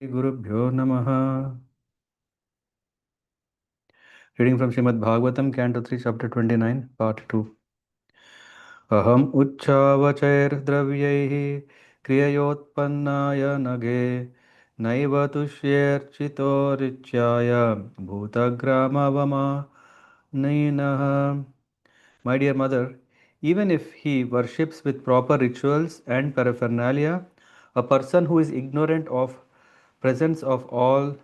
Gurubhyo Namaha. Reading from Srimad Bhagavatam, Canto 3, Chapter 29, Part 2. Aham uchchavachair dravyaihi kriyayotpannaya nage naiva tushyer chito richaya bhutagramavama nainaha. My dear mother, even if he worships with proper rituals and paraphernalia, a person who is ignorant of presence of all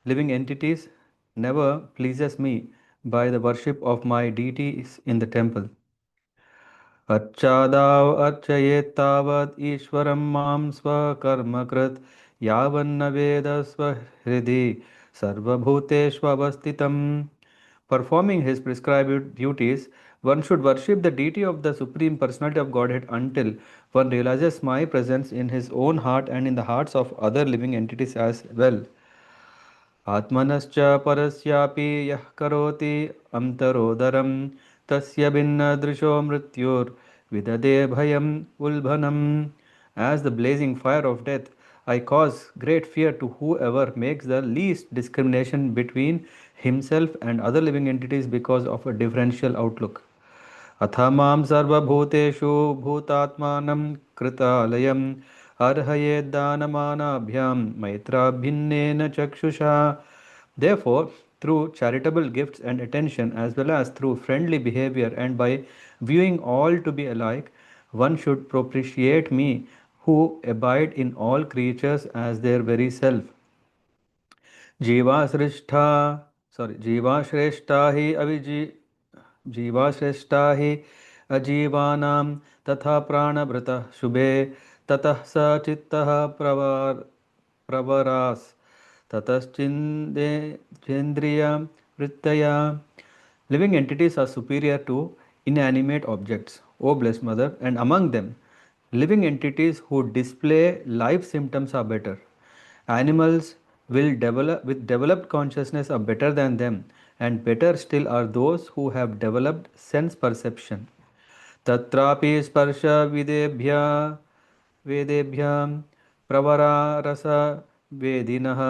living entities never pleases me by the worship of my deities in the temple. Archadav archayetavad ishwaram mam swakarmakrit yavanna veda swahridi sarvabhuteshvavastitam. Performing his prescribed duties, one should worship the deity of the Supreme Personality of Godhead until one realizes my presence in his own heart and in the hearts of other living entities as well. आत्मनश्च परस्यापि यः करोति अन्तरोदरं तस्य भिन्नदृशो मृत्युर्विदधे भयम् उल्बणम्. As the blazing fire of death, I cause great fear to whoever makes the least discrimination between himself and other living entities because of a differential outlook. अथ मां सर्वभूतेषु भूतात्मानं कृतालयम् अर्हयेद्दानमानाभ्यां मैत्राभिन्नेन चक्षुषा. Therefore, through charitable gifts and attention, as well as through friendly behavior and by viewing all to be alike, one should propitiate me who abide in all creatures as their very self. जीवाश्रेष्ठा जीवाश्रेष्ठा हि जीवाश्रेष्ठा हि अजीवानां तथा प्राणभृतः शुभे ततः स चित्तः प्रवरास् ततश्चिन्देन्द्रिय वृत्तया. Living entities are superior to inanimate objects, O blessed Mother, and among them, living entities who display life symptoms are better. Animals with developed consciousness are better than them, and better still are those who have developed sense perception. तत्रापि स्पर्श वेदेभ्यां प्रवरा रस वेदिनः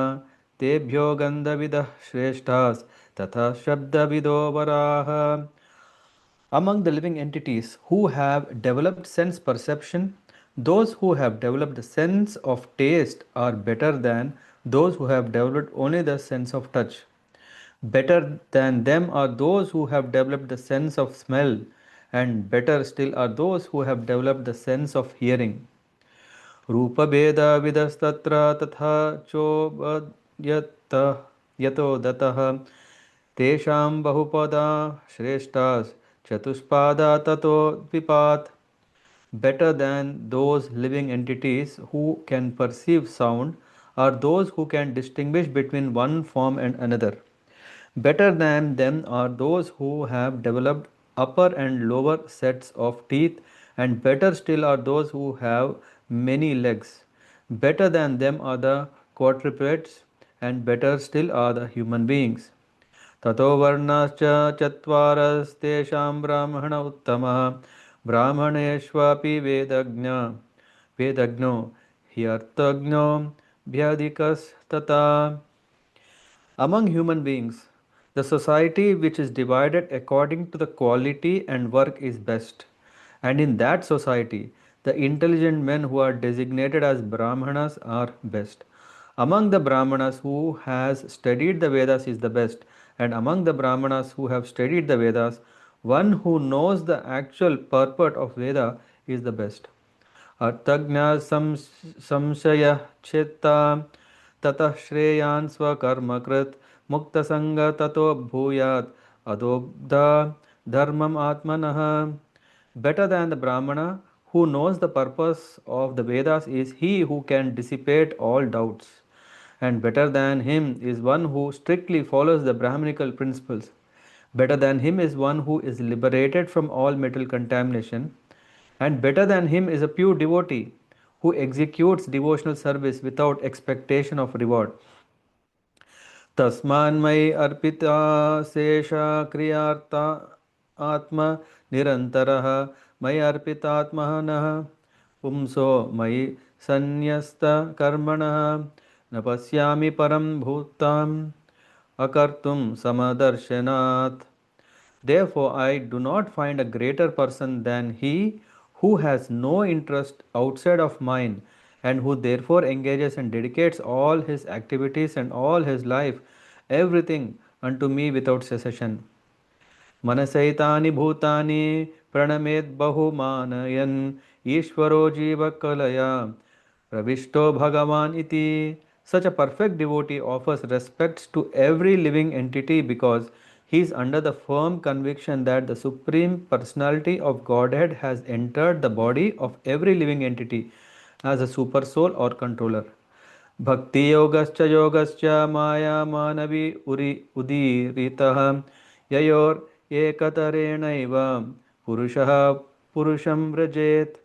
तेभ्यो गन्धविदः श्रेष्ठास् तथा शब्दविदो वराः. Among the living entities who have developed sense perception, those who have developed the sense of taste are better than those who have developed only the sense of touch. Better than them are those who have developed the sense of smell, and better still are those who have developed the sense of hearing. रूपभेदविदस्तत्र तथा चोपद्यत यतो दतः तेषां बहुपदा श्रेष्ठास् चतुष्पादा ततो द्विपात्. Better than those living entities who can perceive sound are those who can distinguish between one form and another. Better than them are those who have developed upper and lower sets of teeth, and better still are those who have many legs. Better than them are the quadrupeds, and better still are the human beings. ततो वर्णाश्च चत्वारस्तेषां ब्राह्मण उत्तमः ब्राह्मणेष्वपि वेदज्ञो ह्यर्थज्ञो भ्यधिकस्तथा. Among human beings, the society which is divided according to the quality and work is best. And in that society, the intelligent men who are designated as Brahmanas are best. Among the Brahmanas who has studied the Vedas is the best. And among the Brahmanas who have studied the Vedas, one who knows the actual purport of Veda is the best. अर्थज्ञः संशयः चेत्ता ततः श्रेयान् स्वकर्मकृत् मुक्तसङ्ग ततो भूयात् अदोब्धा dharmam atmanah. Better than the Brahmana who knows the purpose of the Vedas is he who can dissipate all doubts. And better than him is one who strictly follows the Brahminical principles. Better than him is one who is liberated from all mental contamination. And better than him is a pure devotee who executes devotional service without expectation of reward. तस्मान्मयि Arpita शेषा क्रियार्ता आत्मा निरन्तरः मयि अर्पितात्मनः पुंसो मयि sanyasta karmanah na pasyami param bhutam akartum samadarshanath. Therefore, I do not find a greater person than he who has no interest outside of mine and who therefore engages and dedicates all his activities and all his life, everything unto me without cessation. मनसैतानि भूतानि प्रणमेत् बहुमानयन् ईश्वरो जीवकलया प्रविष्टो भगवान् iti. Such a perfect devotee offers respects to every living entity because he is under the firm conviction that the Supreme Personality of Godhead has entered the body of every living entity as a super soul or controller. Bhakti yogascha maya manavi udiritah yayor ekatarenaiva purushaha purusham vrajet.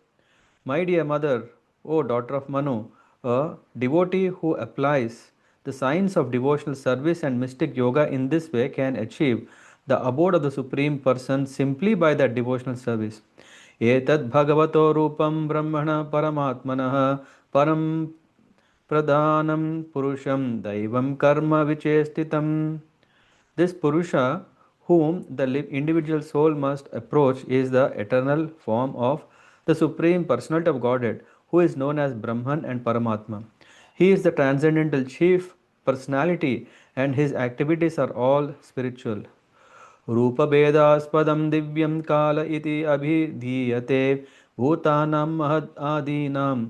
My dear mother, O daughter of Manu, a devotee who applies the science of devotional service and mystic yoga in this way can achieve the abode of the Supreme Person simply by that devotional service. Etad bhagavato rupam brahmana paramatmanah param pradhanam purusham daivam karma vichestitam. This Purusha, whom the individual soul must approach, is the eternal form of the Supreme Personality of Godhead, who is known as Brahman and Paramatma. He is the transcendental chief personality, and his activities are all spiritual. रूपभेदास्पदं दिव्यं काल इति अभिधीयते भूतानां महद् आदीनां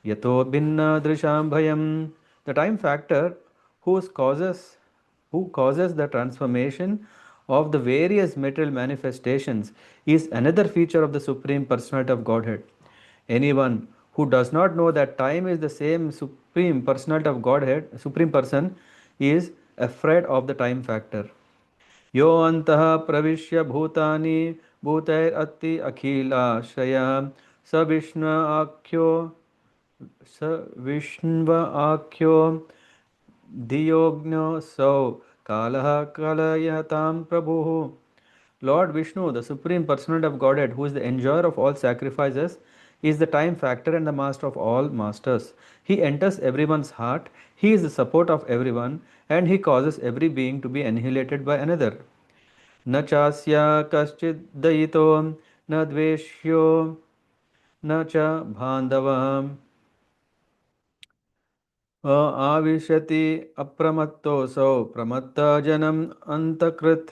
यतो भिन्नदृशां भयम्. The time factor whose causes who causes the transformation of the various material manifestations is another feature of the Supreme Personality of Godhead. Anyone who does not know that time is the same Supreme Personality of Godhead, Supreme Person, is afraid of the time factor. यो अन्तः प्रविश्य भूतानि भूतैरत्ति अखिलाश्रयः स विष्णु आख्यो धियोज्ञो सौ कालः कलयतां प्रभुः. Lord Vishnu, the Supreme Personality of Godhead, who is the enjoyer of all sacrifices, is the time factor and the master of all masters. He enters everyone's heart, he is the support of everyone, and he causes every being to be annihilated by another. न चास्य कश्चिद् दयितो न द्वेष्यो न च बान्धवः आविशति अप्रमत्तोऽसौ प्रमत्तजनम् अन्तकृत्.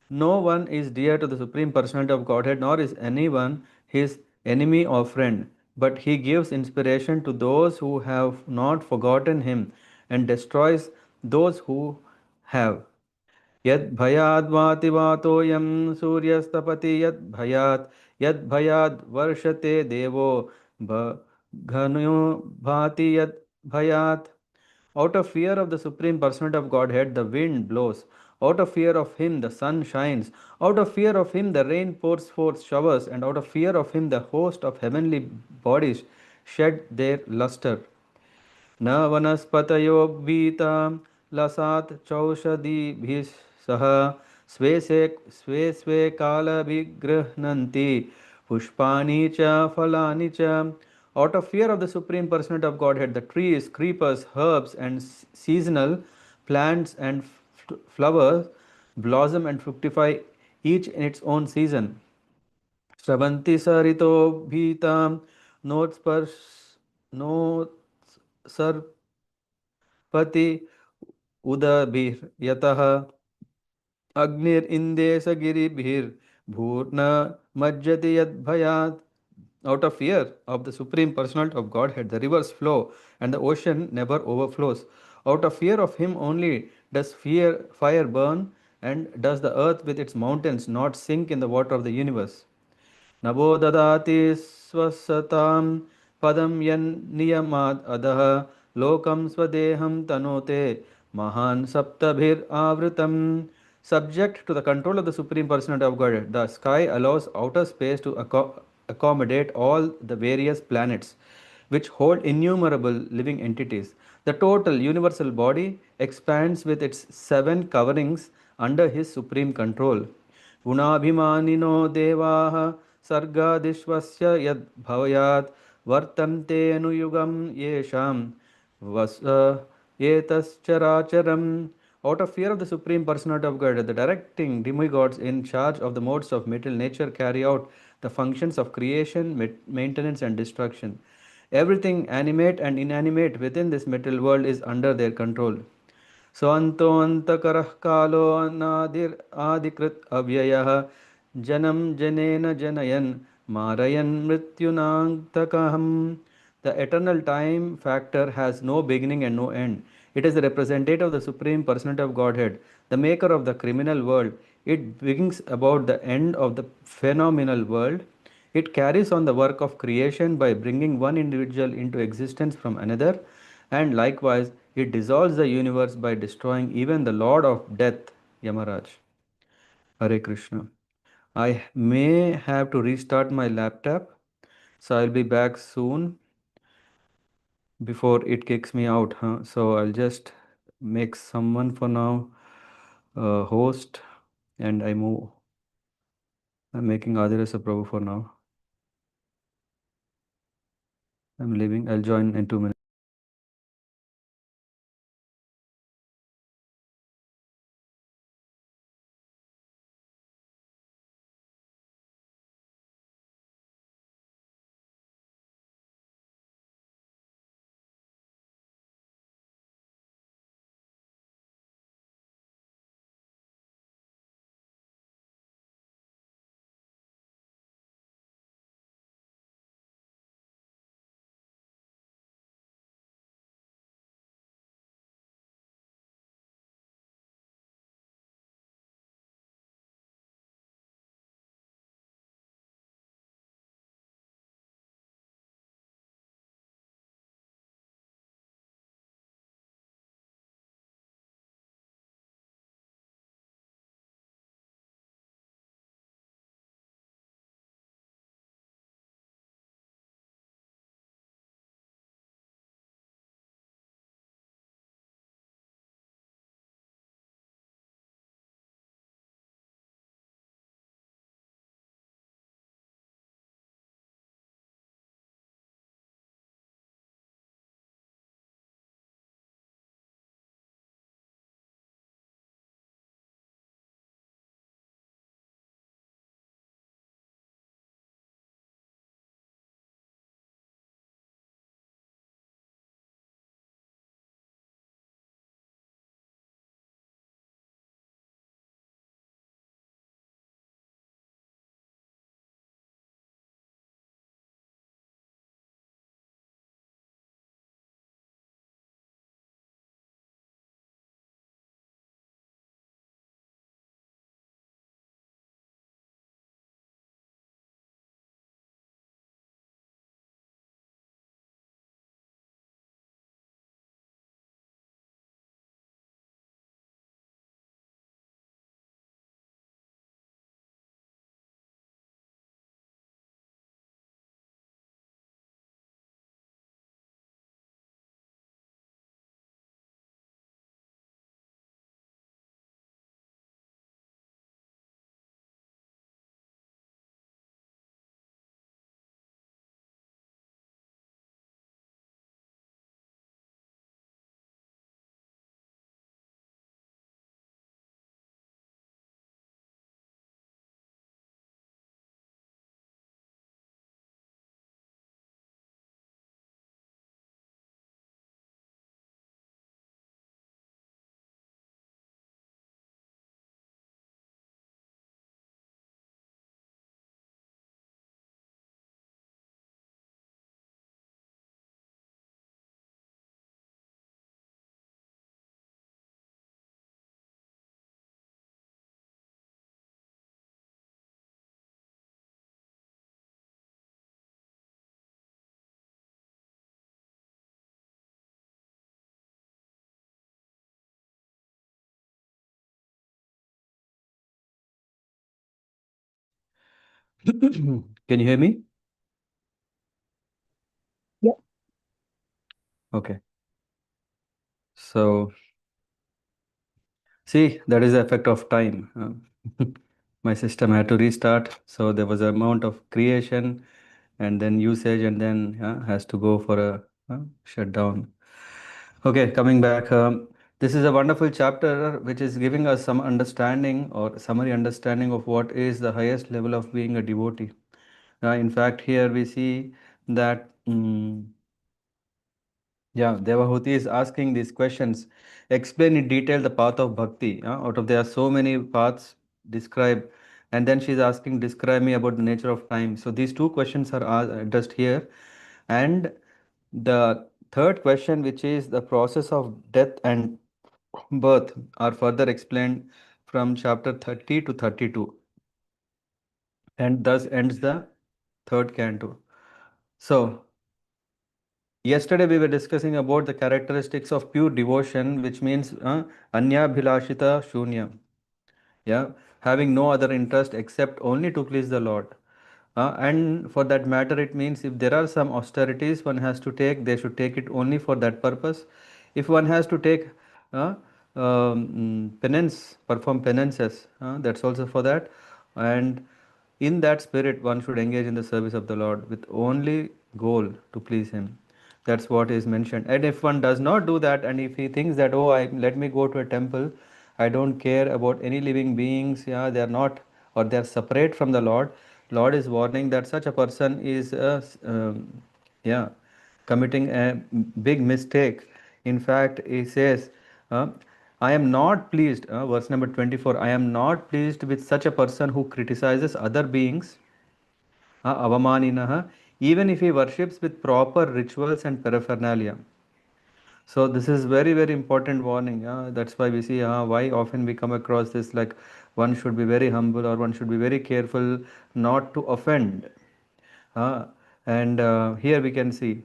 No one is dear to the Supreme Personality of Godhead, nor is anyone his enemy or friend, but he gives inspiration to those who have not forgotten him and destroys those who have. यद् भयाद् वाति वातोऽयं सूर्यस्तपति यद् भयाद् वर्षते देवो घनो भाति यद् भयात्. Out of fear of the Supreme Personality of Godhead, the wind blows. Out of fear of Him, the sun shines. Out of fear of Him, the rain pours forth showers. And out of fear of Him, the host of heavenly bodies shed their luster. न वनस्पतयो भीता लसात् चौषधिभिः सह स्वे स्वे कालभिगृह्णन्ति पुष्पाणि च फलानि च. Out of fear of the Supreme Personality of Godhead, the trees, creepers, herbs, and seasonal plants and flowers blossom and fructify each in its own season. स्रवन्ति सरितो भीतां नोत्सर्पति उदभिर्यतः अग्निरिन्देशगिरिभिर्भूर्न मज्जति यद्भयात्. Out of fear of the Supreme Personality of Godhead, the rivers flow and the ocean never overflows. Out of fear of Him only does fire burn, and does the earth with its mountains not sink in the water of the universe. Nabo dadati swasatam padam yan niyamad adha lokam swadeham tanote mahan saptabhir avritam. Subject to the control of the Supreme Personality of Godhead, the sky allows outer space to accommodate all the various planets which hold innumerable living entities. The total universal body expands with its 7 coverings under his supreme control. Gunabhimanino devaha sargadishvasya yad bhavayat vartante anuyugam yesham vasa etascharacharam. Out of fear of the Supreme Personality of God, the directing demigods in charge of the modes of material nature carry out the functions of creation, maintenance, and destruction. Everything animate and inanimate within this material world is under their control. स्वान्तोऽन्तकरः कालो अनादिकृत् अव्ययः जनं जनेन जनयन् मारयन् मृत्युनान्तकम्. The eternal time factor has no beginning and no end. It is the representative of the Supreme Personality of Godhead, the maker of the criminal world. It brings about the end of the phenomenal world. It carries on the work of creation by bringing one individual into existence from another, and likewise, it dissolves the universe by destroying even the Lord of Death, Yamaraj. Hare Krishna. I may have to restart my laptop, so I'll be back soon before it kicks me out. Huh? So I'll just make someone for now host, and I move. I'm making Adil as a Prabhu for now. I'm leaving. I'll join in 2 minutes. Can you hear me? Yep. Okay. So, see, that is the effect of time. My system had to restart, so there was an amount of creation and then usage, and then has to go for a shutdown. Okay, coming back. This is a wonderful chapter which is giving us some understanding or summary understanding of what is the highest level of being a devotee. In fact, here we see that. Yeah, Devahuti is asking these questions. Explain in detail the path of bhakti. Out of there are so many paths described, and then she's asking, describe me about the nature of time. So these two questions are addressed here, and the third question, which is the process of death and birth, are further explained from chapter 30 to 32, and thus ends the third canto. So yesterday we were discussing about the characteristics of pure devotion, which means anya bhilashita shunya. Yeah, having no other interest except only to please the Lord. And for that matter, it means if there are some austerities one has to take, they should take it only for that purpose. If one has to take penance, perform penances, that's also for that. And in that spirit, one should engage in the service of the Lord with only goal to please Him. That's what is mentioned. And if one does not do that, and if he thinks that, oh, let me go to a temple, I don't care about any living beings, yeah, they are not, or they are separate from the Lord. Lord is warning that such a person is, yeah, committing a big mistake. In fact, he says, uh, I am not pleased, verse number 24, I am not pleased with such a person who criticizes other beings, avamaninaha, even if he worships with proper rituals and paraphernalia. So this is very, very important warning. That's why we see why often we come across this, like one should be very humble or one should be very careful not to offend. Uh, and here we can see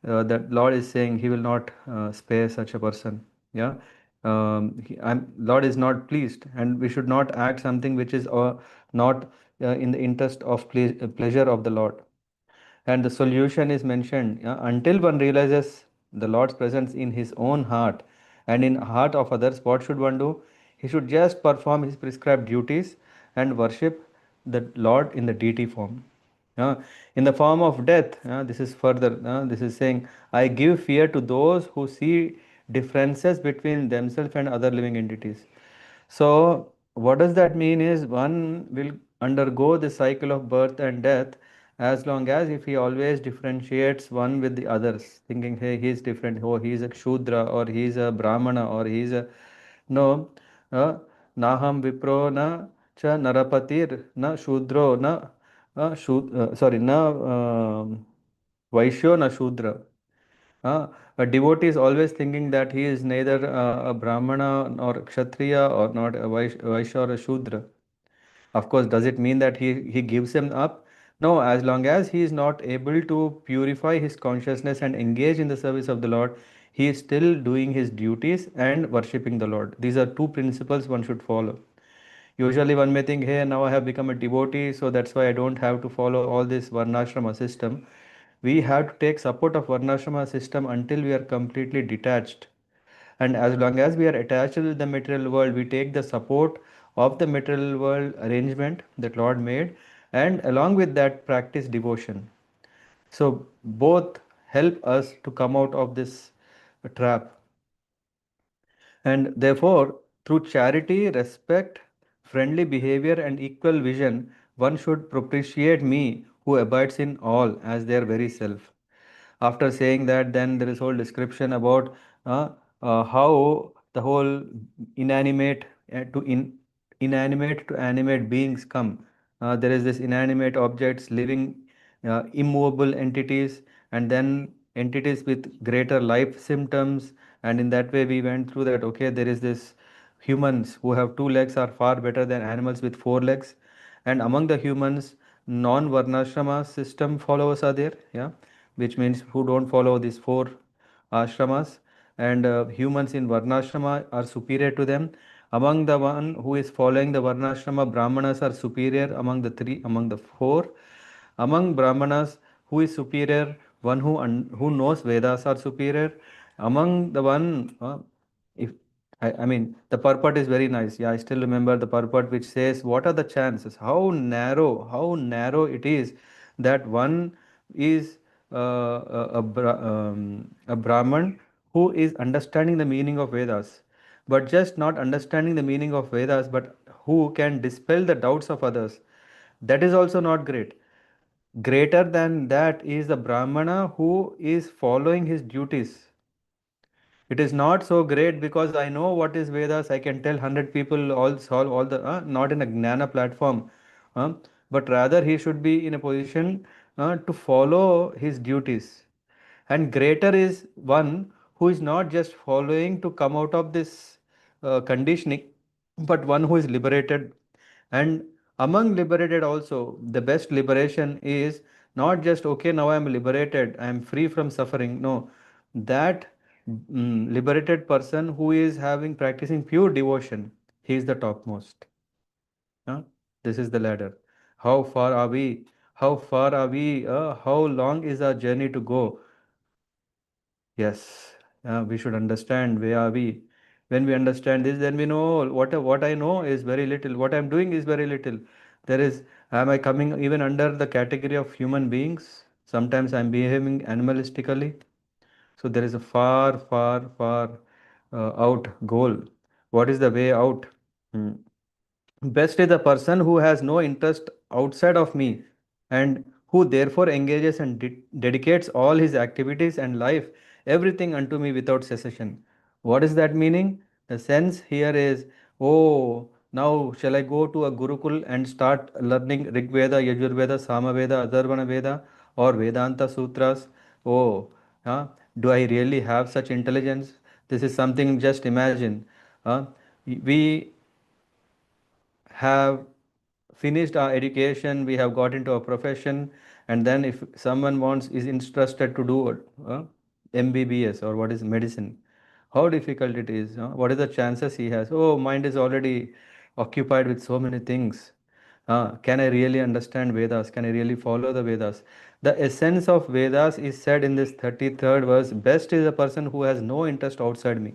that Lord is saying He will not spare such a person. Yeah, Lord is not pleased, and we should not act something which is not in the interest of pleasure of the Lord. And the solution is mentioned, until one realizes the Lord's presence in his own heart and in heart of others. What should one do? He should just perform his prescribed duties and worship the Lord in the deity form. Uh, in the form of death, this is further, this is saying, I give fear to those who see differences between themselves and other living entities. So, what does that mean is one will undergo the cycle of birth and death as long as if he always differentiates one with the others, thinking, hey, he's different, oh, he's a Shudra, or he's a Brahmana, or he's a. No, uh, Naham Vipro na cha Narapatir na Shudro na. Sorry, na Vaishyo na Shudra. A devotee is always thinking that he is neither a Brahmana nor Kshatriya or not a Vaishya or a Shudra. Of course, does it mean that he gives him up? No, as long as he is not able to purify his consciousness and engage in the service of the Lord, he is still doing his duties and worshipping the Lord. These are two principles one should follow. Usually one may think, hey, now I have become a devotee, so that's why I don't have to follow all this Varnashrama system. We have to take support of Varnashrama system until we are completely detached. And as long as we are attached to the material world, we take the support of the material world arrangement that Lord made, and along with that, practice devotion. So both help us to come out of this trap. And therefore, through charity, respect, friendly behavior, and equal vision, one should propitiate me who abides in all as their very self. After saying that, then there is whole description about how the whole inanimate inanimate to animate beings come. There is this inanimate objects, living, immovable entities, and then entities with greater life symptoms. And in that way, we went through that. Okay, there is this humans who have two legs are far better than animals with four legs, and among the humans, non-varnashrama system followers are there. Yeah, which means who don't follow these four ashramas, and humans in varnashrama are superior to them. Among the one who is following the varnashrama, brahmanas are superior among the three, among the four. Among brahmanas, who is superior? One who knows Vedas are superior. Among the one, if I mean, the purport is very nice. Yeah, I still remember the purport which says, "What are the chances? How narrow it is that one is a Brahman who is understanding the meaning of Vedas, but just not understanding the meaning of Vedas, but who can dispel the doubts of others. That is also not great. Greater than that is the Brahmana who is following his duties. It is not so great because I know what is Vedas. I can tell 100 people all solve all the not in a Gnana platform, uh, but rather he should be in a position to follow his duties. And greater is one who is not just following to come out of this conditioning, but one who is liberated. And among liberated also, the best liberation is not just okay, now I am liberated, I am free from suffering. No, that liberated person who is having practicing pure devotion, he is the topmost. Huh? This is the ladder. How far are we? How far are we? How long is our journey to go? Yes, we should understand where are we. When we understand this, then we know what I know is very little. What I am doing is very little. There is, am I coming even under the category of human beings? Sometimes I am behaving animalistically. So there is a far, far, far out goal. What is the way out? Hmm. Best is the person who has no interest outside of me and who therefore engages and dedicates all his activities and life, everything unto me without cessation. What is that meaning? The sense here is, oh, now shall I go to a Gurukul and start learning Rig Veda, Yajurveda, Samaveda, Atharvana Veda, or Vedanta Sutras? Oh, huh? Do I really have such intelligence? This is something just imagine. We have finished our education, we have got into a profession, and then if someone wants is interested to do MBBS or what is medicine, how difficult it is. What is the chances he has? Oh, mind is already occupied with so many things. Can I really understand Vedas? Can I really follow the Vedas? The essence of Vedas is said in this 33rd verse. Best is a person who has no interest outside me.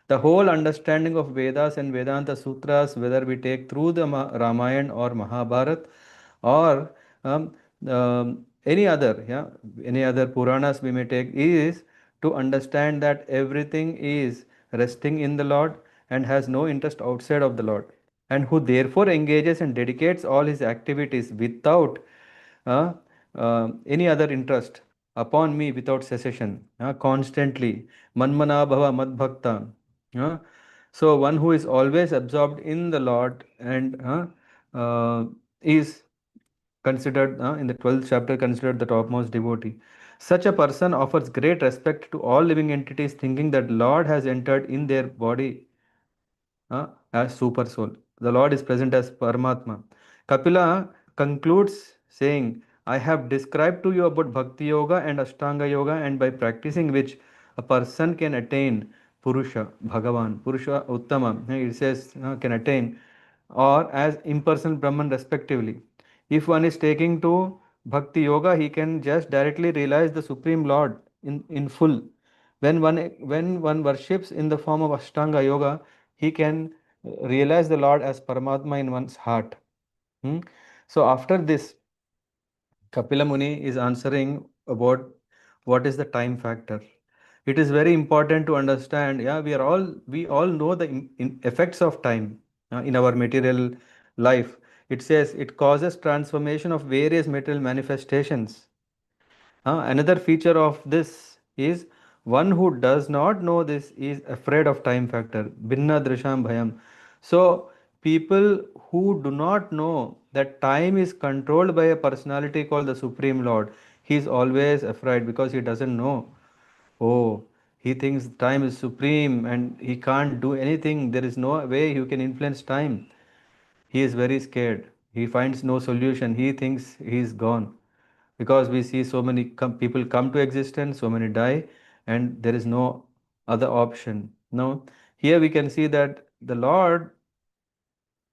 The whole understanding of Vedas and Vedanta Sutras, whether we take through the Ramayana or Mahabharata or um, any other, yeah, any other Puranas we may take, is to understand that everything is resting in the Lord and has no interest outside of the Lord, and who therefore engages and dedicates all his activities without uh, any other interest upon me without cessation, constantly. Manmana bhava madbhakta. Uh, so one who is always absorbed in the Lord and is considered in the 12th chapter considered the topmost devotee. Such a person offers great respect to all living entities, thinking that Lord has entered in their body as super soul. The Lord is present as Paramatma. Kapila concludes saying, I have described to you about Bhakti Yoga and Ashtanga Yoga, and by practicing which a person can attain Purusha, Bhagavan, Purusha Uttama, it says can attain, or as impersonal Brahman respectively. If one is taking to Bhakti Yoga, he can just directly realize the Supreme Lord in full. When one worships in the form of Ashtanga Yoga, he can realize the Lord as Paramatma in one's heart. Hmm? So after this, Kapila Muni is answering about what is the time factor. It is very important to understand. Yeah, we all know the effects of time in our material life. It says it causes transformation of various material manifestations. Another feature of this is one who does not know this is afraid of time factor. Binna drisham bhayam. So people who do not know that time is controlled by a personality called the Supreme Lord, he is always afraid because he doesn't know. Oh, he thinks time is supreme and he can't do anything. There is no way you can influence time. He is very scared. He finds no solution. He thinks he is gone because we see so many people come to existence, so many die, and there is no other option. Now, here we can see that the Lord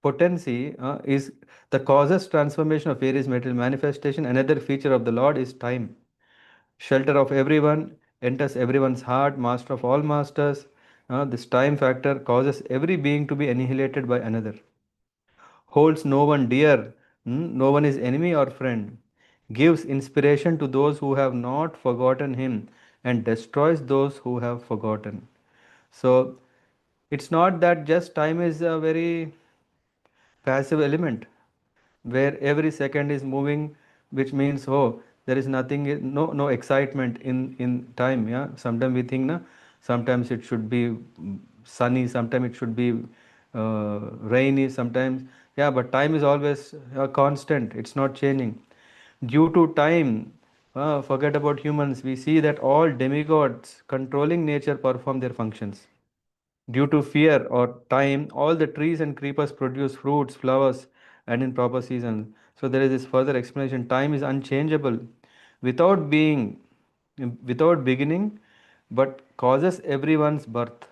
potency is the causes transformation of various material manifestation. Another feature of the Lord is time. Shelter of everyone, enters everyone's heart, master of all masters. This time factor causes every being to be annihilated by another. Holds no one dear, no one is enemy or friend, gives inspiration to those who have not forgotten him, and destroys those who have forgotten. So it's not that just time is a very passive element where every second is moving, which means, oh, there is nothing, no excitement in time. Yeah, sometimes we think na, sometimes it should be sunny, sometimes it should be rainy, sometimes, yeah, but time is always constant, it's not changing. Due to time, forget about humans, we see that all demigods controlling nature perform their functions. Due to fear or time, all the trees and creepers produce fruits, flowers, and in proper season. So there is this further explanation. Time is unchangeable, without being, without beginning, but causes everyone's birth.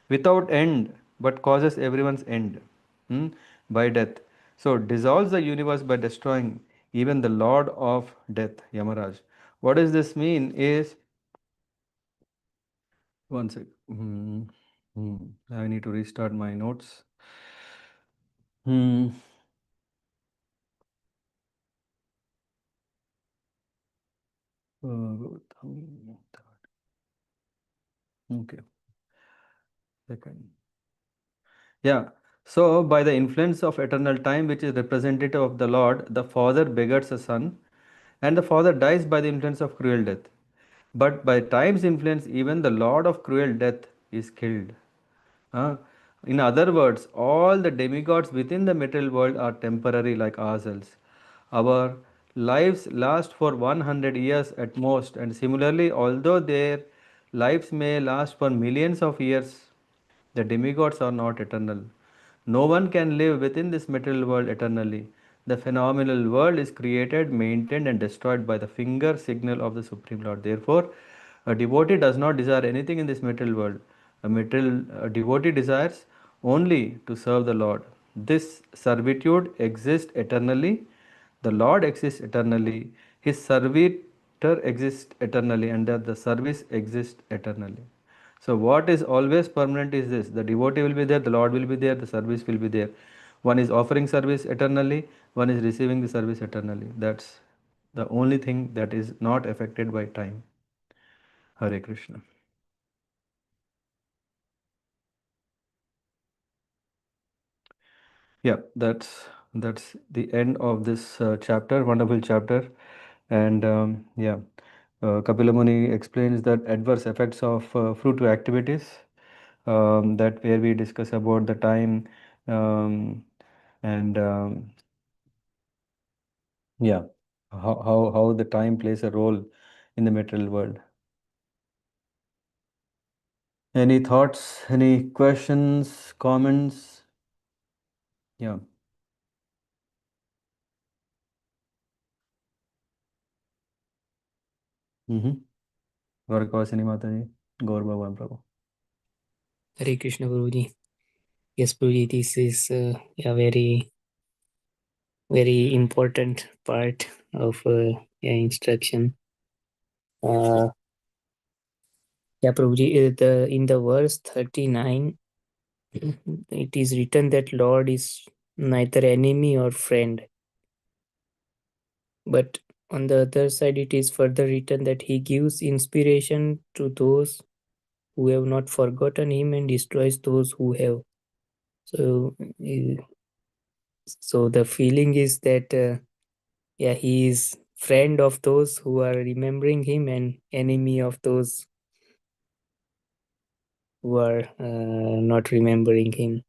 Without end, but causes everyone's end, hmm, by death. So dissolves the universe by destroying even the Lord of Death, Yamaraj. What does this mean? Is one sec. I need to restart my notes. Hmm. Okay. Second. Yeah. So, by the influence of eternal time, which is representative of the Lord, the Father begets a Son, and the Father dies by the influence of cruel death. But by time's influence, even the Lord of cruel death is killed. Uh, in other words, all the demigods within the material world are temporary like ourselves. Our lives last for 100 years at most, and similarly, although their lives may last for millions of years, the demigods are not eternal. No one can live within this material world eternally. The phenomenal world is created, maintained, and destroyed by the finger signal of the Supreme Lord. Therefore, a devotee does not desire anything in this material world. A devotee desires only to serve the Lord. This servitude exists eternally. The Lord exists eternally. His servitor exists eternally, and the service exists eternally. So what is always permanent is this: the devotee will be there, the Lord will be there, the service will be there. One is offering service eternally, one is receiving the service eternally. That's the only thing that is not affected by time. Hare Krishna. Yeah, that's the end of this chapter, wonderful chapter. And yeah, Kapila Muni explains that adverse effects of fruitive activities, that where we discuss about the time, um, and yeah, how the time plays a role in the material world. Any thoughts, any questions, comments? Yeah. Mm-hmm. Varkavasini Mataji, Gaur Bhagwan Prabhu. Hare Krishna Guruji. Yes, Guruji, this is a very, very important part of instruction. Uh, yeah, Prabhuji, in the verse 39, it is written that Lord is neither enemy or friend. But on the other side, it is further written that he gives inspiration to those who have not forgotten him and destroys those who have. So, so the feeling is that yeah, he is friend of those who are remembering him and enemy of those who are not remembering him.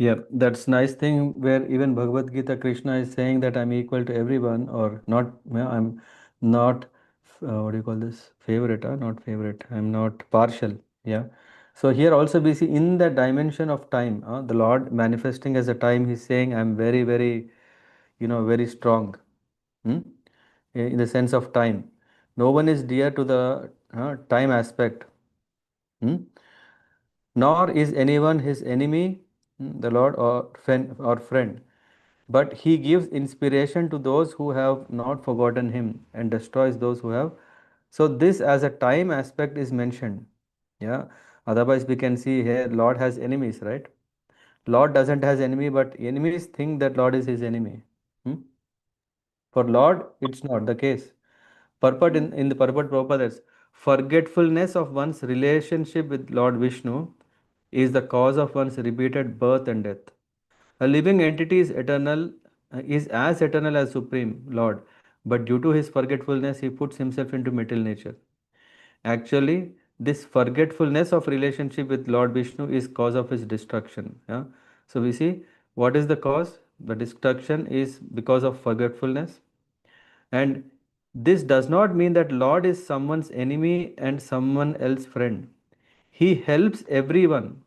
Yeah, that's nice thing where even Bhagavad Gita Krishna is saying that I'm equal to everyone, or not. Yeah, I'm not. What do you call this? Favorite, not favorite. I'm not partial. Yeah. So here also we see in the dimension of time, the Lord manifesting as a time. He's saying I'm very, very, very strong. Hmm? In the sense of time, no one is dear to the time aspect. Hmm? Nor is anyone his enemy, the Lord, or friend. But he gives inspiration to those who have not forgotten him, and destroys those who have. So this as a time aspect is mentioned. Yeah. Otherwise we can see here Lord has enemies, right? Lord doesn't has enemy, but enemies think that Lord is his enemy. Hmm? For Lord, it's not the case. Purport in the purport Prabhupada says, forgetfulness of one's relationship with Lord Vishnu is the cause of one's repeated birth and death. A living entity is eternal, is as eternal as Supreme Lord, but due to his forgetfulness, he puts himself into material nature. Actually, this forgetfulness of relationship with Lord Vishnu is cause of his destruction. Yeah? So we see what is the cause? The destruction is because of forgetfulness. And this does not mean that Lord is someone's enemy and someone else's friend. He helps everyone.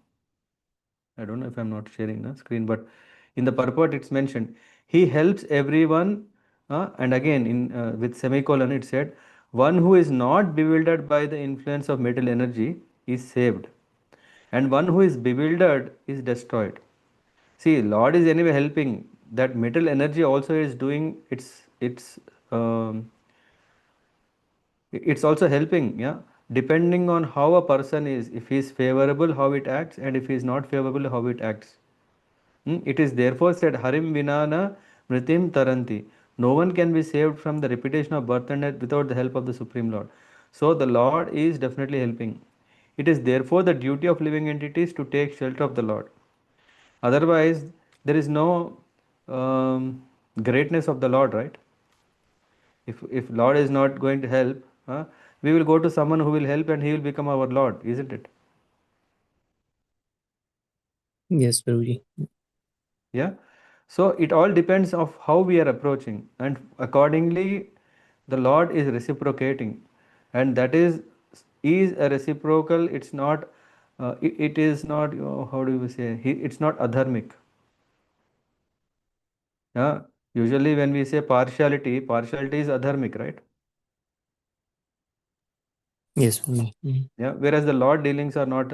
I don't know if I'm not sharing the screen, but in the purport it's mentioned. He helps everyone, and again in with semicolon it said, one who is not bewildered by the influence of mental energy is saved, and one who is bewildered is destroyed. See, Lord is anyway helping. That mental energy also is doing um, it's also helping, yeah, depending on how a person is. If he is favorable, how it acts, and if he is not favorable, how it acts. It is therefore said, Harim Vinana Mritim Taranti. No one can be saved from the repetition of birth and death without the help of the Supreme Lord. So the Lord is definitely helping. It is therefore the duty of living entities to take shelter of the Lord. Otherwise, there is no greatness of the Lord, right? If Lord is not going to help, we will go to someone who will help and he will become our Lord, isn't it? Yes, Guruji. Yeah. So it all depends of how we are approaching, and accordingly the Lord is reciprocating, and that is a reciprocal. It's not it is not, how do you say, it's not adharmic. Yeah. Usually when we say partiality is adharmic, right? Yes, Guruji. Yeah, whereas the Lord dealings are not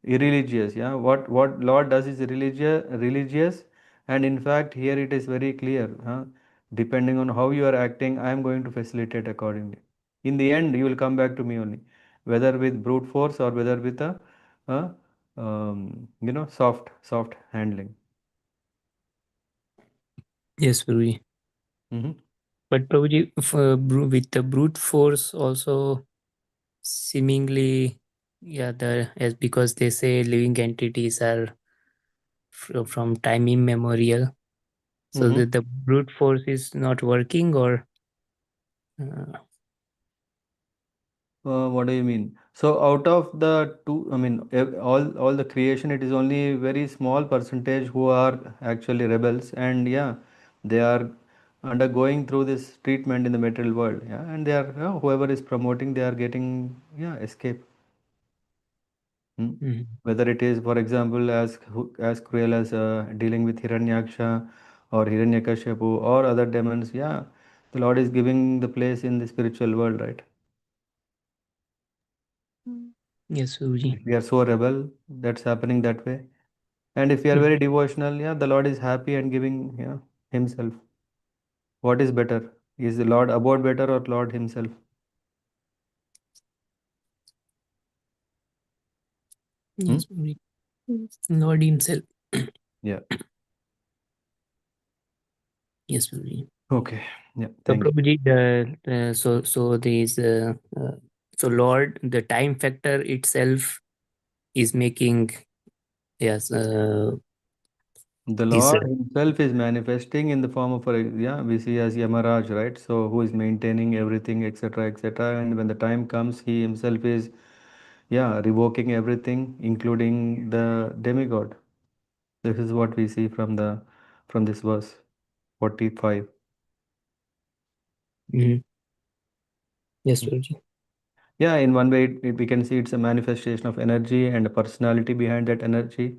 irreligious. Yeah, what Lord does is religious, and in fact here it is very clear. Depending on how you are acting, I am going to facilitate accordingly. In the end, you will come back to me only, whether with brute force or whether with a soft handling. Yes, Guruji. Hmm. But Prabhuji, with the brute force also seemingly, yeah, the as because they say living entities are from time immemorial, so Hmm. that the brute force is not working, or uh, What do you mean? So out of the two, I mean, all the creation, it is only very small percentage who are actually rebels, and yeah, they are undergoing through this treatment in the material world. Yeah, and they are, whoever is promoting, they are getting, yeah, escape. Hmm? Mhm. Whether it is, for example, as cruel as dealing with Hiranyaksha or Hiranyakashipu or other demons, yeah, the Lord is giving the place in the spiritual world, right? Yes, Guruji. If we are so rebel, that's happening that way. And if we are very devotional, yeah, the Lord is happy and giving, yeah, Himself. What is better? Is the Lord abode better or Lord Himself? Hmm? Yes, Guruji. Lord Himself. Yeah. Yes, Guruji. Okay. Yeah. So Thank you. Prabhuji, so these so Lord, the time factor itself is making, yes, The this Lord Himself is manifesting in the form of a, yeah, we see as Yamaraj, right? So who is maintaining everything, etc., etc. And when the time comes, He Himself is, yeah, revoking everything, including the demigod. This is what we see from this verse 45. Mhm. Yes, Guruji. Yeah, in one way, we can see it's a manifestation of energy and a personality behind that energy,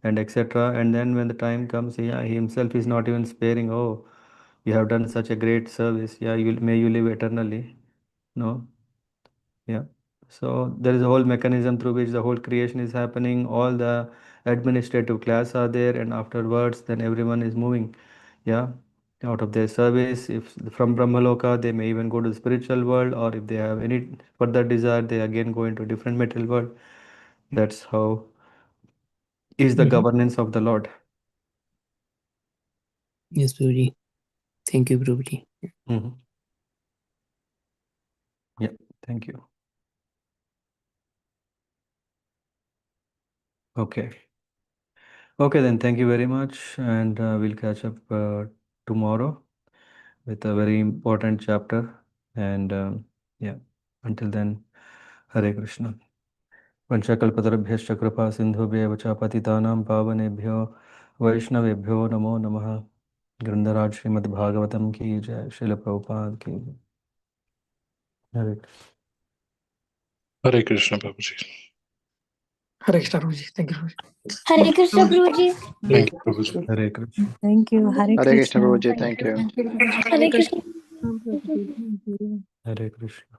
and etc. And then when the time comes, yeah, he himself is not even sparing. Oh, you have done such a great service. Yeah, may you live eternally. No, yeah. So there is a whole mechanism through which the whole creation is happening. All the administrative class are there, and afterwards, then everyone is moving. Yeah, out of their service. If from Brahmaloka, they may even go to the spiritual world, or if they have any further desire, they again go into a different material world. That's how is the Mhm. governance of the Lord. Yes, Guruji. Thank you, Prabhuji. Mm-hmm. Yeah, thank you. Okay. Okay, then thank you very much, and we'll catch up tomorrow with a very important chapter. And yeah, until then, Hare Krishna. Vanchakalpatarabhyascha kripa sindhubhyev cha patitanam pavanebhyo vaishnavebhyo namo namaha. Grandaraj Srimad Bhagavatam ki jai, Srila Prabhupada ki jai. Hare Krishna. Hare Krishna, Prabhuji. Hare Krishna, Prabhuji. Thank you, Prabhuji. Hare Krishna, Guruji. Thank you, Prabhuji. Hare Krishna. Thank you. Hare Hare Krishna, Krishna. Prabhuji. Thank you. Hare Krishna. Thank you. Hare Krishna.